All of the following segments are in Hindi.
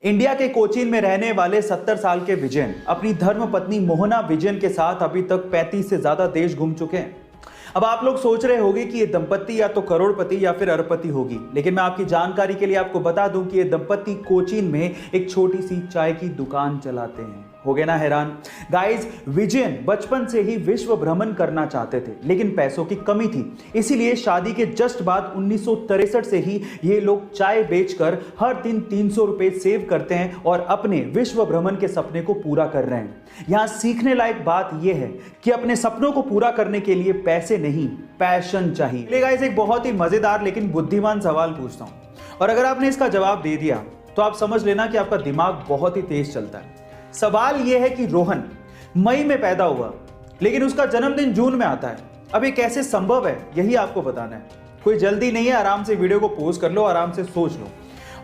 इंडिया के कोचीन में रहने वाले 70 साल के विजयन अपनी धर्मपत्नी मोहना विजयन के साथ अभी तक 35 से ज्यादा देश घूम चुके हैं। अब आप लोग सोच रहे होंगे कि ये दंपत्ति या तो करोड़पति या फिर अरबपति होगी, लेकिन मैं आपकी जानकारी के लिए आपको बता दूं कि ये दंपत्ति कोचीन में एक छोटी सी चाय की दुकान चलाते हैं। हो गए ना हैरान? गाइस, विजयन बचपन से ही विश्व भ्रमण करना चाहते थे, लेकिन पैसों की कमी थी। इसीलिए शादी के जस्ट बाद 1963 से ही ये लोग चाय बेचकर हर दिन 300 रुपए सेव करते हैं और अपने विश्व भ्रमण के सपने को पूरा कर रहे हैं। यहां सीखने लायक बात यह है कि अपने सपनों को पूरा करने के लिए पैसे नहीं, पैशन चाहिए। गाइस, एक बहुत ही मजेदार लेकिन बुद्धिमान सवाल पूछता हूं, और अगर आपने इसका जवाब दे दिया तो आप समझ लेना कि आपका दिमाग बहुत ही तेज चलता है। सवाल यह है कि रोहन मई में पैदा हुआ, लेकिन उसका जन्मदिन जून में आता है। अब ये कैसे संभव है, यही आपको बताना है। कोई जल्दी नहीं है, आराम से वीडियो को पॉज कर लो, आराम से सोच लो,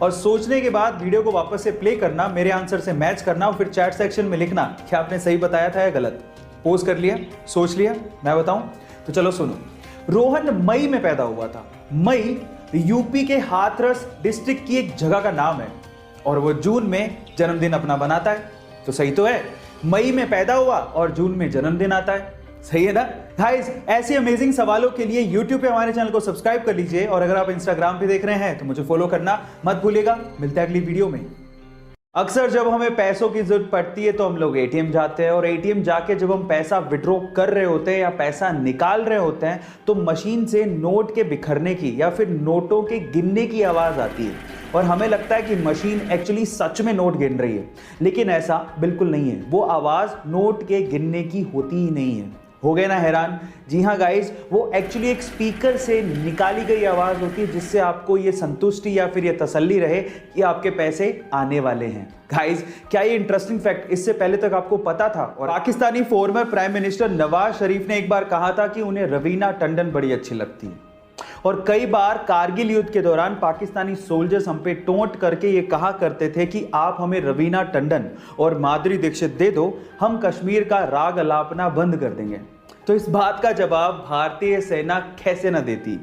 और सोचने के बाद वीडियो को वापस से प्ले करना, मेरे आंसर से मैच करना और फिर चैट सेक्शन में लिखना कि आपने सही बताया था या गलत। पॉज कर लिया, सोच लिया, मैं बताऊं? तो चलो सुनो। रोहन मई में पैदा हुआ था। मई यूपी के हाथरस डिस्ट्रिक्ट की एक जगह का नाम है, और वो जून में जन्मदिन अपना बनाता है। तो सही तो है, मई में पैदा हुआ और जून में जन्मदिन आता है। सही है ना गाइस? ऐसे अमेजिंग सवालों के लिए YouTube पे हमारे चैनल को सब्सक्राइब कर लीजिए, और अगर आप Instagram पे देख रहे हैं तो मुझे फॉलो करना मत भूलिएगा। मिलते हैं अगली वीडियो में। अक्सर जब हमें पैसों की जरूरत पड़ती है तो हम लोग एटीएम जाते हैं, और एटीएम जाके जब हम पैसा विड्रॉ कर रहे होते हैं या पैसा निकाल रहे होते हैं तो मशीन से नोट के बिखरने की या फिर नोटों के गिनने की आवाज आती है, और हमें लगता है कि मशीन एक्चुअली सच में नोट गिन रही है, लेकिन ऐसा बिल्कुल नहीं है। वो आवाज नोट के गिनने की होती ही नहीं है। हो गए ना हैरान? जी हाँ गाइस, वो एक्चुअली एक स्पीकर से निकाली गई आवाज होती है, जिससे आपको ये संतुष्टि या फिर ये तसल्ली रहे कि आपके पैसे आने वाले हैं। गाइस, क्या ये इंटरेस्टिंग फैक्ट इससे पहले तक आपको पता था? और Pakistani former prime minister Nawaz Sharif ने एक बार कहा था कि उन्हें रवीना टंडन बड़ी अच्छी लगती है, और कई बार कारगिल युद्ध के दौरान पाकिस्तानी सोल्जर्स हम पे टोंट करके ये कहा करते थे कि आप हमें रवीना टंडन और माधुरी दीक्षित दे दो, हम कश्मीर का राग अलापना बंद कर देंगे। तो इस बात का जवाब भारतीय सेना कैसे न देती?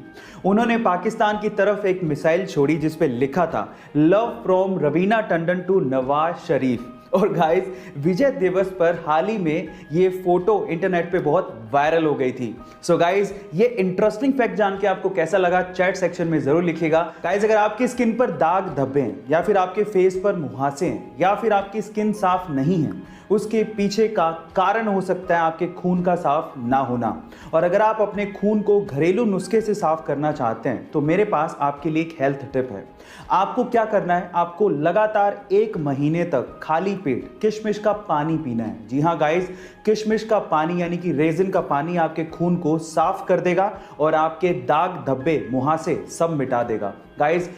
उन्होंने पाकिस्तान की तरफ एक मिसाइल छोड़ी जिस पे लिखा था love from Raveena Tandon to Nawaz Sharif. और गाइस, विजय दिवस पर हाल ही में ये फोटो इंटरनेट पे बहुत वायरल हो गई थी। सो गाइस, ये इंटरेस्टिंग फैक्ट जान के आपको कैसा लगा चैट सेक्शन में जरूर लिखिएगा। गाइस, अगर आपकी स्किन पर दाग धब्बे हैं, या फिर आपके फेस पर मुहासे हैं, या फिर आपकी स्किन साफ नहीं है, उसके पीछे का कारण हो सकता है आपके खून का साफ ना होना। और अगर आप अपने खून को घरेलू नुस्खे से साफ करना चाहते हैं तो मेरे पास आपके लिए एक हेल्थ टिप है। आपको क्या करना है? आपको लगातार 1 महीने तक खाली पेट किशमिश का पानी पीना है। जी हाँ गाइस, किशमिश का पानी यानी कि रेजिन का पानी आपके खून को साफ कर देगा और आपके दाग धब्बे मुहासे सब मिटा देगा। गाइस,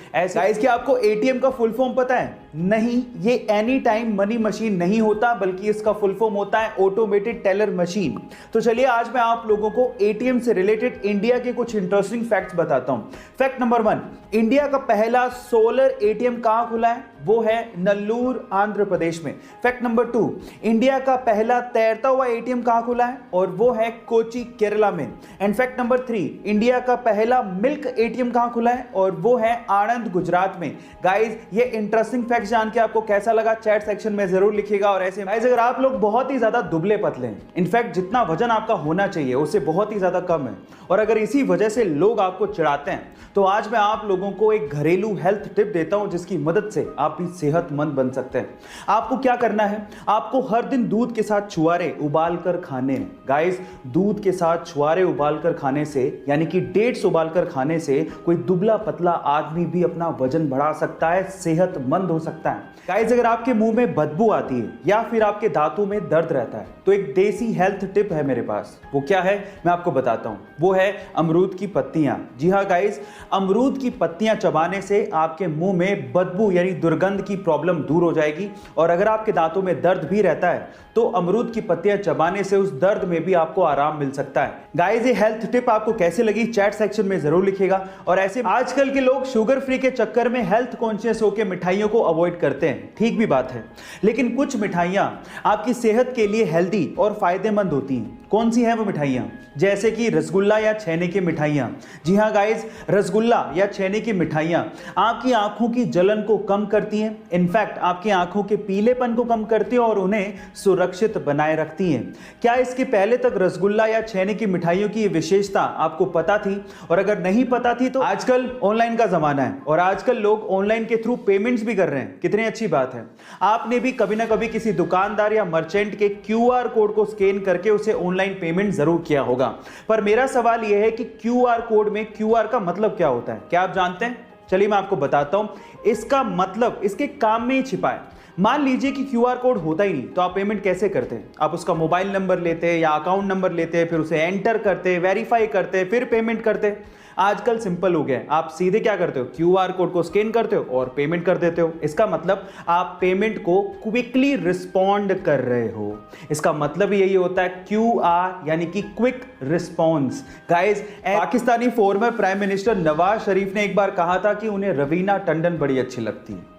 क्या आपको एटीएम का फुल फॉर्म पता है? नहीं, ये एनी टाइम मनी मशीन नहीं होता, बल्कि इसका फुल फॉर्म होता है ऑटोमेटेड टेलर मशीन। तो चलिए आज मैं आप लोगों को एटीएम से रिलेटेड इंडिया के कुछ इंटरेस्टिंग फैक्ट्स बताता हूं। फैक्ट नंबर 1, इंडिया का पहला सोलर एटीएम कहां खुला है? वो है नल्लूर, आंध्र प्रदेश में। फैक्ट नंबर 2, इंडिया का पहला तैरता हुआ एटीएम कहां खुला है? और वो है कोची, केरला में। एंड फैक्ट नंबर 3, इंडिया का पहला मिल्क एटीएम कहां खुला है? और वो है आनंद, गुजरात में। गाइस, ये इंटरेस्टिंग फैक्ट्स जान के आपको कैसा लगा चैट सेक्शन में जरूर लिखिएगा। और ऐसे गाइस, अगर आप लोग बहुत ही ज्यादा दुबले पतले हैं, इनफैक्ट जितना वजन आपका होना चाहिए उससे बहुत ही ज्यादा कम है, और अगर इसी वजह से लोग आपको चिढ़ाते हैं, तो आज मैं आप लोगों को एक घरेलू हेल्थ टिप देता हूं जिसकी मदद से आप भी सेहतमंद बन सकते हैं। आपको क्या करना है? आपको हर दिन दूध के साथ छुआरे उबाल कर खाने हैं। गाइस, दूध के साथ छुआरे उबाल कर खाने से, यानी कि डेट्स उबाल कर खाने से, कोई दुबला पतला आदमी भी अपना वजन बढ़ा सकता है, सेहतमंद हो सकता है। गाइस, अगर आपके मुंह में बदबू आती है या फिर आपके दांतों में दर्द रहता है तो एक देसी हेल्थ टिप है मेरे पास। वो क्या है मैं आपको बताता हूं। वो है अमरूद की पत्तियां। जी हाँ गाइस, अमरूद की पत्तियां चबाने से आपके मुंह में बदबू यानी दुर्गंध की प्रॉब्लम दूर हो जाएगी, और अगर आपके दांतों में दर्द भी रहता है तो अमरूद की पत्तियां चबाने से उस दर्द में भी आपको आराम मिल सकता है। गाइस, ये हेल्थ टिप आपको कैसे लगी चैट सेक्शन में जरूर लिखिएगा। और ऐसे आजकल के लोग शुगर फ्री के चक्कर में हेल्थ कॉन्शियस होकर मिठाइयों को अवॉइड करते हैं। ठीक भी बात है, लेकिन कुछ मिठाइयां आपकी सेहत के लिए हेल्दी और फायदेमंद होती हैं। कौन सी हैं वो मिठाइयाँ? जैसे कि रसगुल्ला या छेने की मिठाइयाँ। जी हाँ गाइज, रसगुल्ला या छेने की मिठाइयाँ आपकी आंखों की जलन को कम करती हैं, इनफैक्ट आपकी आंखों के पीलेपन को कम करती हैं और उन्हें सुरक्षित बनाए रखती हैं। क्या इसके पहले तक रसगुल्ला या छेने की मिठाइयों की ये विशेषता आपको पता थी? और अगर नहीं पता थी तो आजकल ऑनलाइन का जमाना है और आजकल लोग ऑनलाइन के थ्रू पेमेंट्स भी कर रहे हैं। कितनी अच्छी बात है। आपने भी कभी ना कभी किसी दुकानदार या मर्चेंट के क्यूआर कोड को स्कैन करके उसे ऑनलाइन पेमेंट जरूर किया होगा। पर मेरा सवाल यह है कि क्यूआर कोड में क्यूआर का मतलब क्या होता है? क्या आप जानते हैं? चलिए मैं आपको बताता हूं। इसका मतलब इसके काम में ही छिपा है। मान लीजिए कि क्यूआर कोड होता ही नहीं तो आप पेमेंट कैसे करते हैं? आप उसका मोबाइल नंबर लेते या अकाउंट नंबर लेते, फिर उसे एंटर करते, वेरीफाई करते, फिर पेमेंट करते। आजकल सिंपल हो गया, आप सीधे क्या करते हो? क्यूआर कोड को स्कैन करते हो और पेमेंट कर देते हो। इसका मतलब आप पेमेंट को क्विकली रिस्पॉन्ड कर रहे हो। इसका मतलब यही होता है क्यूआर यानी कि quick response. Guys, Pakistani former prime minister Nawaz Sharif ने एक बार कहा था कि उन्हें रवीना टंडन बड़ी अच्छी लगती है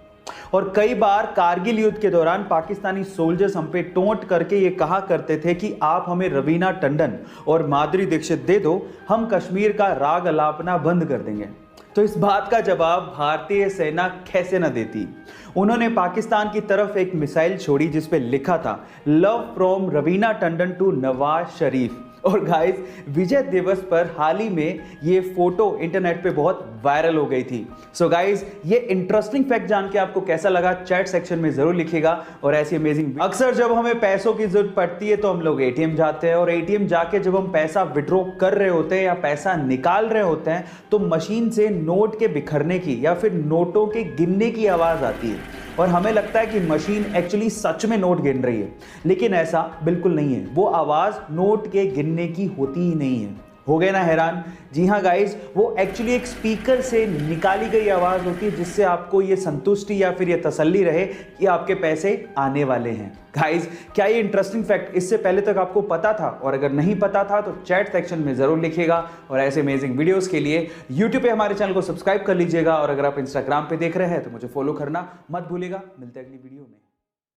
और कई बार कारगिल युद्ध के दौरान पाकिस्तानी सोल्जर्स हम पे टोंट करके ये कहा करते थे कि आप हमें रवीना टंडन और माधुरी दीक्षित दे दो, हम कश्मीर का राग अलापना बंद कर देंगे। तो इस बात का जवाब भारतीय सेना कैसे न देती? उन्होंने पाकिस्तान की तरफ एक मिसाइल छोड़ी जिस पे लिखा था love from Raveena Tandon to Nawaz Sharif. और गाइस, विजय दिवस पर हाल ही में ये फोटो इंटरनेट पे बहुत वायरल हो गई थी। सो गाइस, ये इंटरेस्टिंग फैक्ट जान के आपको कैसा लगा चैट सेक्शन में जरूर लिखिएगा। और ऐसी अमेजिंग, अक्सर जब हमें पैसों की जरूरत पड़ती है तो हम लोग एटीएम जाते हैं और एटीएम जाके जब हम पैसा विड्रॉ कर रहे होते हैं या पैसा निकाल रहे होते हैं तो मशीन से नोट के बिखरने की या फिर नोटों के गिनने की आवाज आती है और हमें लगता है कि मशीन एक्चुअली सच में नोट गिन रही है, लेकिन ऐसा बिल्कुल नहीं है। वो आवाज नोट के गिनने की होती ही नहीं है। हो गए ना हैरान? जी हाँ गाइस, वो एक्चुअली एक स्पीकर से निकाली गई आवाज होती है जिससे आपको ये संतुष्टि या फिर ये तसल्ली रहे कि आपके पैसे आने वाले हैं। गाइस, क्या ये इंटरेस्टिंग फैक्ट इससे पहले तक आपको पता था? और अगर नहीं पता था तो चैट सेक्शन में जरूर लिखिएगा। और ऐसे अमेजिंग वीडियोस के लिए यूट्यूब पे हमारे चैनल को सब्सक्राइब कर लीजिएगा और अगर आप इंस्टाग्राम पे देख रहे हैं तो मुझे फॉलो करना मत भूलिएगा। मिलते हैं अगली वीडियो में।